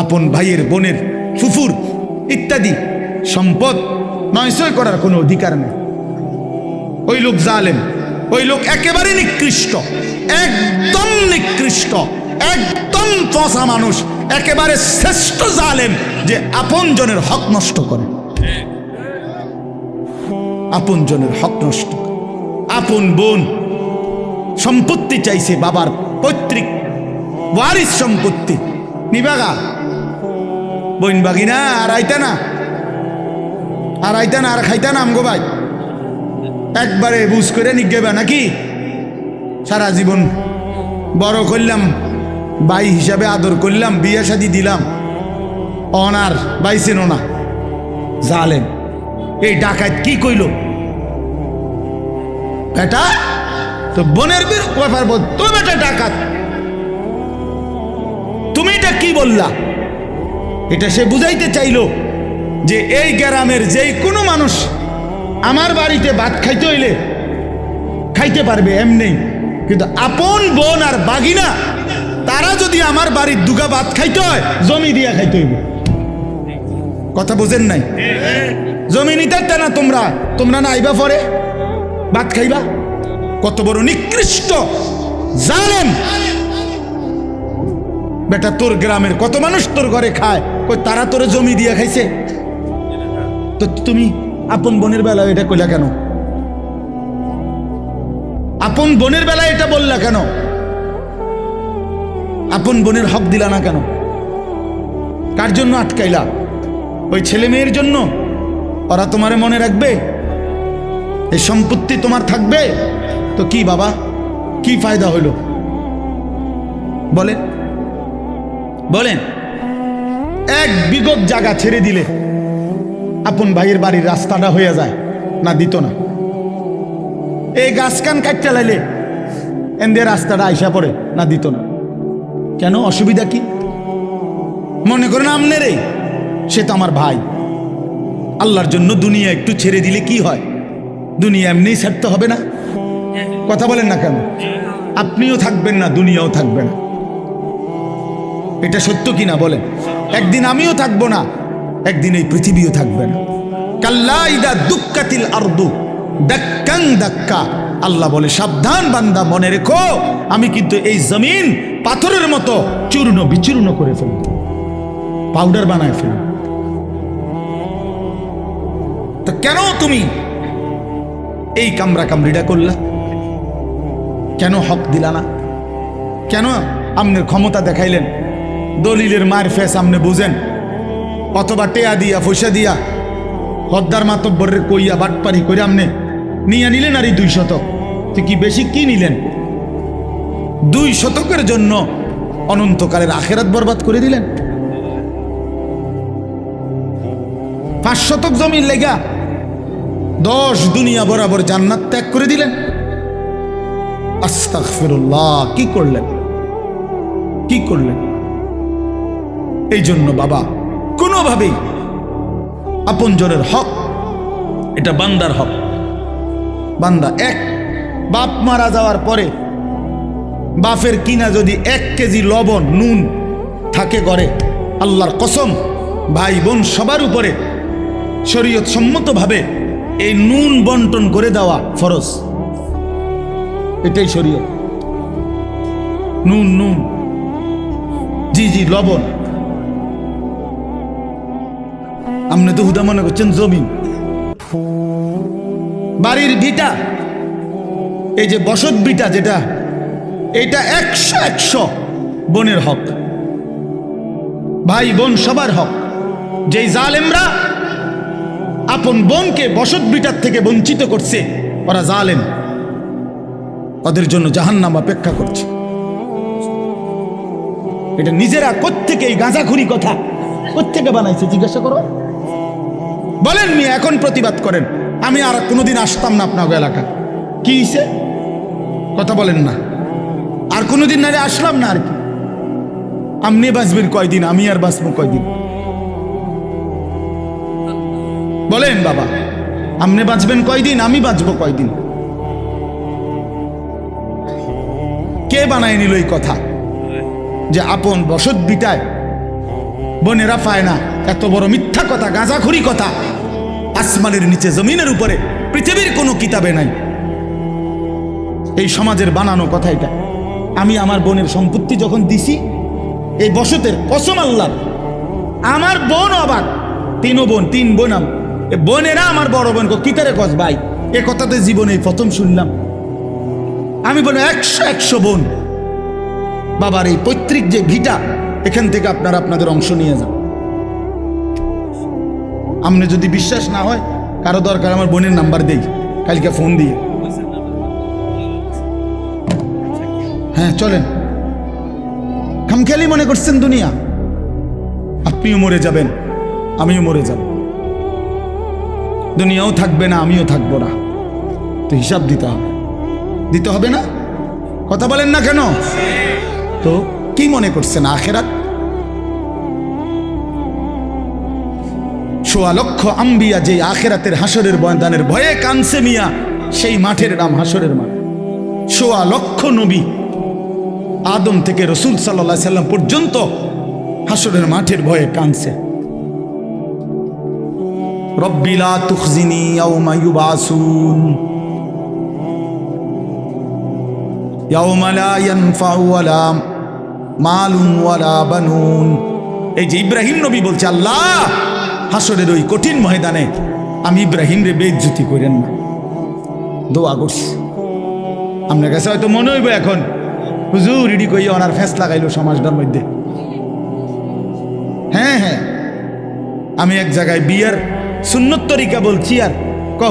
আপন ভাইয়ের বোনের ফুফুর ইত্যাদি সম্পদ নয়ছয় করার কোনো অধিকার নেই। ওই লোক জালেম, ওই লোক একেবারে নিকৃষ্ট, একদম নিকৃষ্ট, একদম পচা মানুষ, একেবারে শ্রেষ্ঠ জালেম যে আপন জনের হক নষ্ট করে, আপন জনের হক নষ্ট। আপন বোন সম্পত্তি চাইছে, বাবার পৈতৃক ওয়ারিস সম্পত্তি নিবাগা, বইন বাগিনা আর আইতা না, আর আইতা না, আর খাইতা না আমগো ভাই, একবারে বুঝ করে নিগেবা নাকি? সারা জীবন বড় করলাম, ভাই হিসাবে আদর করলাম, বিয়ে শাদি দিলাম, অনার বাইছেন না জালেম। এই ডাকাত কি কইল বেটা? তো বোনের ব্যাপার বল, তো বেটা ডাকাত, তুমি এটা কি বললা? এটা সে বুঝাইতে চাইলো যে এই গ্রামের যেই কোনো মানুষ আমার বাড়িতে ভাত খাইতে হইলে খাইতে পারবে এমনি, কিন্তু আপন বোন আর বাগিনা তারা যদি আমার বাড়ির দুগা ভাত খাইতে হয় জমি দিয়া খাইতে হইব। কথা বোঝেন নাই? জমি নিতে না তোমরা, তোমরা না আইবা পরে ভাত খাইবা? কত বড় নিকৃষ্ট জালেম বেটা! তোর গ্রামের কত মানুষ তোর ঘরে খায়, কই তারা তোরে জমি দিয়া খাইছে? তো তুমি আপন বোনের বেলা এটা কইলা কেন? আপন বোনের বেলা এটা বললা কেন? আপন বোনের হক দিলা না কেন? কার জন্য আটকাইলা? ওই ছেলে মেয়ের জন্য? ওরা তোমারে মনে রাখবে? এই সম্পত্তি তোমার থাকবে? তো কি বাবা, কি ফায়দা হইল বলেন? বলেন, এক বিগত জায়গা ছেড়ে দিলে আপন ভাইয়ের বাড়ির রাস্তাটা হয়ে যায় না? দিত না? এই গাছ কান কাটতে লাইলে এদের রাস্তাটা আইসা পড়ে না? দিত না? কেন? অসুবিধা কি? মনে করেন আমনে রে, সে তো আমার ভাই, আল্লাহর জন্য দুনিয়া একটু ছেড়ে দিলে কি হয়? দুনিয়া এমনি ছাড়তে হবে না? কথা বলেন না কেন? আপনিও থাকবেন না, দুনিয়াও থাকবে না। এটা সত্য কিনা বলেন? একদিন আমিও থাকবো না, একদিন এই পৃথিবীও থাকবে না। কাল্লা ইদা দুক্কাতিল আরদু দাক্কান দাক্কা, আল্লাহ বলে সাবধান বান্দা, মনে রেখো আমি কিন্তু এই জমিন পাথরের মতো চূর্ণ বিচূর্ণ করে ফেলব, পাউডার বানায় ফেলব। তো কেন তুমি এই কামরা কামড়িটা করলা? কেন হক দিলা না? কেন আমনের ক্ষমতা দেখাইলেন? দলিলের মায়ের ফেস আমনে বুঝেন, অথবা টেয়া দিয়া পয়সা দিয়া হদ্দার মাতব্বরের কইয়া বাটপারি করে আমনে নিয়ে নিলেন। আর এই 2 শতক, তো কি বেশি কি নিলেন? 2 শতকের জন্য অনন্তকালের আখেরাত বরবাদ করে দিলেন। 5 শতক জমির লেগা 10 দুনিয়া বরাবর জান্নাত ত্যাগ করে দিলেন। আস্তাগফিরুল্লাহ! কি করলেন, কি করলেন? এই জন্য বাবা, কোনোভাবেই আপনজনের হক, এটা বান্দার হক। বান্দা এক বাপ মারা যাওয়ার পরে বাপের কিনা যদি 1 কেজি লবণ নুন থাকে ঘরে, আল্লাহর কসম ভাই বোন সবার উপরে শরীয়ত সম্মতভাবে এই নুন বন্টন করে দেওয়া ফরজ। এটাই শরীয়ত। নুন, নুন, জি জি, লবণ। আপনি তো হুদা মনে করছেন জমিন, বাড়ির ভিটা, এই যে বসত ভিটা যেটা, এটা 100 বোনের হক, ভাই বোন সবার হক। যেই জালেমরা আপন বোনকে বসত ভিটার থেকে বঞ্চিত করছে, ওরা জালেম, ওদের জন্য জাহান্নাম অপেক্ষা করছে। এটা নিজেরা কোত্থেকে এই গাঁজাখুরি কথা কোত্থেকে বানাইছে জিজ্ঞাসা করো। বলেন মিয়া, এখন প্রতিবাদ করেন, আমি আর কোনোদিন আসতাম না আপনার এলাকা। কি হইছে? কথা বলেন না। আর কোনোদিন না আসলাম না। আর কি আপনি বাঁচবেন কয়দিন, আমি আর বাঁচবো কয়দিন? বলেন বাবা, আপনি বাঁচবেন কয়দিন, আমি বাঁচবো কয়দিন? কে বানায় নিল এই কথা যে আপন বসত বিটায় বোনেরা পায় না। এত বড় মিথ্যা কথা, গাঁজাখুরি কথা আসমানের নিচে জমিনের উপরে পৃথিবীর কোনো কিতাবে নাই। এই সমাজের বানানো কথা এটা। আমি আমার বোনের সম্পত্তি যখন দিছি, এই বসতের কসম আল্লাহর, আমার বোন অবাক। তিন বোন বোনেরা আমার বড় বোন কিতারে কস ভাই, এ কথাতে জীবনে প্রথম শুনলাম। আমি বলি 100 বোন, বাবার এই পৈতৃক যে ভিটা, এখান থেকে আপনারা আপনাদের অংশ নিয়ে যান। আপনি যদি বিশ্বাস না হয়, কারো দরকার আমার বোনের নাম্বার দেই, কালকে ফোন দিয়ে। হ্যাঁ চলেন। খামখেয়ালি মনে করছেন দুনিয়া? আপনিও মরে যাবেন, আমিও মরে যাব, দুনিয়াও থাকবে না, আমিও থাকবো না। তো হিসাব দিতে হবে না? কথা বলেন না কেন? তো কি মনে করছেন আখেরাত? 1.25 লক্ষ আম্বিয়া যে আখেরাতের হাসরের ময়দানের ভয়ে কানছে মিয়া, সেই মাঠের নাম হাসরের মাঠ। 1.25 লক্ষ নবী, আদম থেকে রসুল সাল্লাল্লাহু আলাইহি সাল্লাম পর্যন্ত হাসরের মাঠের ভয়ে কানছে। রব্বি লা তুখজিনি ইয়াওমা ইউবাসুন ইয়াওমা লা ইয়ানফাউ ওয়ালা মালুন ওয়ালা বানুন। এই যে ইব্রাহিম নবী বলছে, আল্লাহ হাসরের ওই কঠিন ময়দানে আমি ইব্রাহিম রে বেইজ্জতি করেন না। দোয়া করছি। আপনার কাছে হয়তো মনে হইব এখন, হুজুর ইডি কই ওনার ফেস লাগাইলো সমাজটার মধ্যে। হ্যাঁ, আমি এক জায়গায় বিয়ার সুন্নত তরিকা বলছি, আর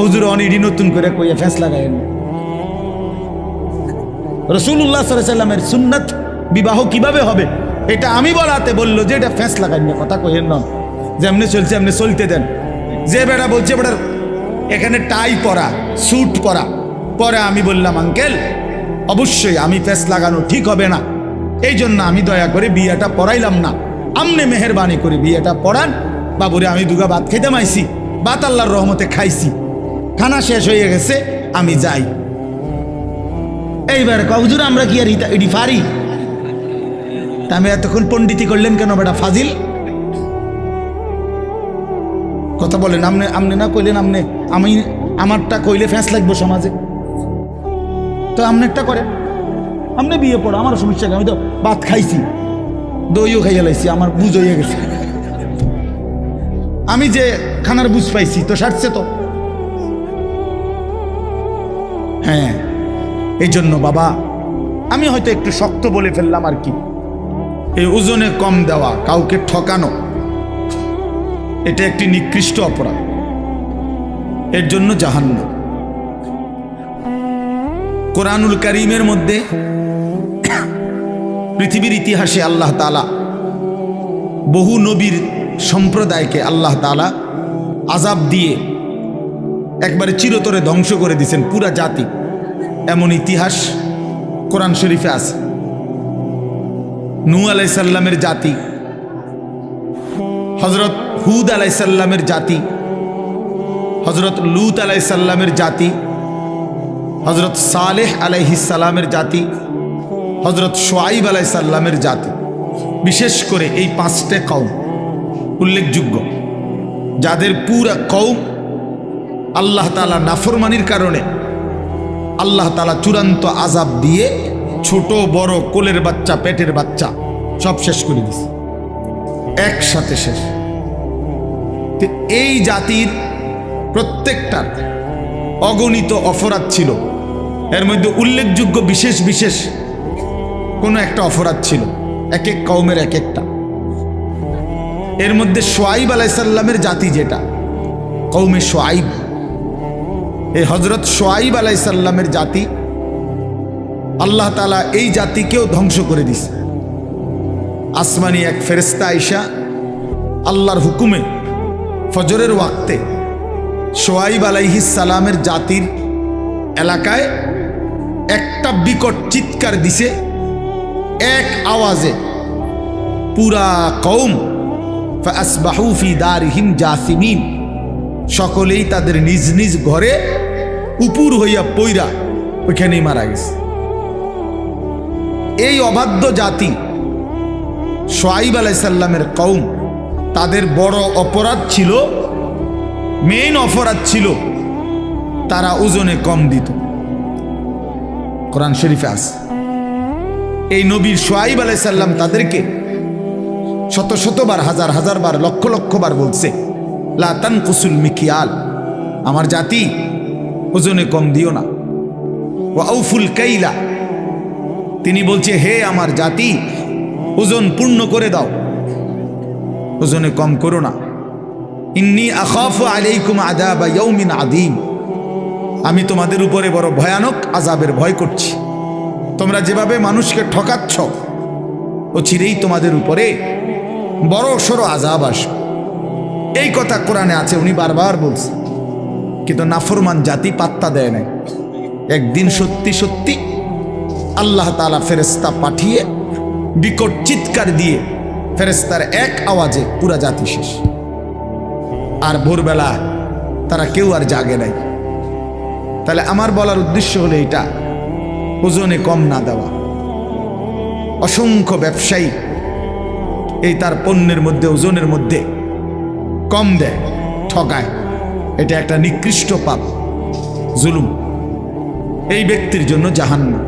হুজুর অনিডি নতুন করে কইয়া ফেস লাগাইন। রাসূলুল্লাহ সাল্লাল্লাহু আলাইহি সাল্লামের সুন্নাত বিবাহ কিভাবে হবে এটা আমি বলাতে বললো যে এটা ফেস লাগাইন না, কথা কইেন না, যেমনি চলছে এমনি চলতে দেন। যে বেটা বলছে বেটার এখানে টাই পরা, স্যুট পরা, পরে আমি বললাম আঙ্কেল অবশ্যই আমি ফেস লাগানো ঠিক হবে না, এই জন্য আমি দয়া করে বিয়েটা পড়াইলাম না, আমনে মেহেরবানি করে বিয়েটা পড়ান। বাবুরে আমি দুগা ভাত খেতে মাইছি, ভাত আল্লাহর রহমতে খাইছি, খানা শেষ হয়ে গেছে, আমি যাই। এইবার হুজুর আমরা কি আর এটি পারি? তা আমি এতক্ষণ পণ্ডিতি করলেন কেন বেটা ফাজিল? কথা বলেন। আমনে না কইলেন, আমি আমারটা কইলে ফ্যাঁস লাগবো সমাজে, তো আমনেরটা করেন, আমনে বিয়ে পড়ো, আমার সমস্যা কি? আমি তো ভাত খাইছি, দইও খাইয়া লাইছি, আমার বুঝ হইয়া গেছে, আমি যে খানার বুঝ পাইছি তো সারছে তো। হ্যাঁ, এই জন্য বাবা আমি হয়তো একটু শক্ত বলে ফেললাম আর কি। এই ওজনে কম দেওয়া, কাউকে ঠকানো, এটা একটি নিকৃষ্ট অপরাধ, এর জন্য জাহান্নাম। কোরআনুল কারীমের মধ্যে পৃথিবীর ইতিহাসে আল্লাহ তাআলা বহু নবীর সম্প্রদায়কে আল্লাহ তাআলা আযাব দিয়ে একবারে চিরতরে ধ্বংস করে দিয়েছেন পুরা জাতি, এমন ইতিহাস কোরআন শরীফে আছে। নূহ আলাইহিস সালামের জাতি, হযরত হুদ আলাইহিস সালামের জাতি, হযরত লূত আলাইহিস সালামের জাতি, হযরত সালেহ আলাইহিস সালামের জাতি, হযরত শুআইব আলাইহিস সালামের জাতি, বিশেষ করে এই 5টে কওম উল্লেখযোগ্য, যাদের পুরা কওম আল্লাহ তাআলা নাফরমানির কারণে আল্লাহ তাআলা চূড়ান্ত আযাব দিয়ে ছোট বড় কোলের বাচ্চা পেটের বাচ্চা সব শেষ করে দিয়েছে, একসাথে শেষ। এই জাতির প্রত্যেকটার অগণিত অপরাধ ছিল, এর মধ্যে উল্লেখযোগ্য বিশেষ বিশেষ কোনো একটা অপরাধ ছিল, এক এক কওমের এক একটা। এর মধ্যে শুআইব আলাইহিস সালামের জাতি, যেটা কওমে শুআইব, এই হযরত শুআইব আলাইহিস সালামের জাতি, আল্লাহ তাআলা এই জাতিকেও ধ্বংস করে দিয়েছে। আসমানি এক ফেরেশতা আইসা আল্লাহর হুকুমে ফজরের ওয়াক্তে শুআইব আলাইহিস সালামের জাতির এলাকায় একটা বিকট চিৎকার দিছে, এক আওয়াজে পুরা কওম ফাসবাহু ফি দারিহিম জাসিমিন, সকলেই তাদের নিজ নিজ ঘরে উপুর হইয়া পইরা ওইখানেই মারা গেছে। এই অবাধ্য জাতি শুআইব আলাইহিস সালামের কওম তাদের বড় অপরাধ ছিল, মেইন অপরাধ ছিল তারা ওজনে কম দিত। কোরআন শরীফে আছে। এই নবীর শুআইব আলাইহিস সালাম তাদেরকে শত শতবার, হাজার হাজার বার, লক্ষ লক্ষ বার বলছে, লা তানকুসুল মিকিয়াল, আমার জাতি ওজনে কম দিও না। ওয়া আউফুল কাইলা, তিনি বলছে হে আমার জাতি ওজন পূর্ণ করে দাও, ওজনে কম করো না। ইন্নী আখাফু আলাইকুম আযাবা ইয়াউমিন আযীম, আমি তোমাদের উপরে বড় ভয়ানক আযাবের ভয় করছি। তোমরা যেভাবে মানুষকে ঠকাচ্ছ, ও চিরেই তোমাদের উপরে বড় সড়ো আযাব আসবে। এই কথা কোরআনে আছে, উনি বারবার বলছেন, কিন্তু নাফরমান জাতি পাত্তা দেয় নাই। একদিন সত্যি সত্যি আল্লাহ তাআলা ফেরেশতা পাঠিয়ে বিকট চিৎকার দিয়ে ফেরেশতার এক আওয়াজে পুরা জাতি শেষ। আর ভোরবেলা তারা কেউ আর জাগে নাই। তাহলে আমার বলার উদ্দেশ্য হলো এটা, ওজনে কম না দেওয়া। অসংখ্য ব্যবসায়ী এই তার পণ্যের মধ্যে ওজনের মধ্যে কম দেয়, ঠকায়। এটা একটা নিকৃষ্ট পাপ, জুলুম। এই ব্যক্তির জন্য জাহান্নাম।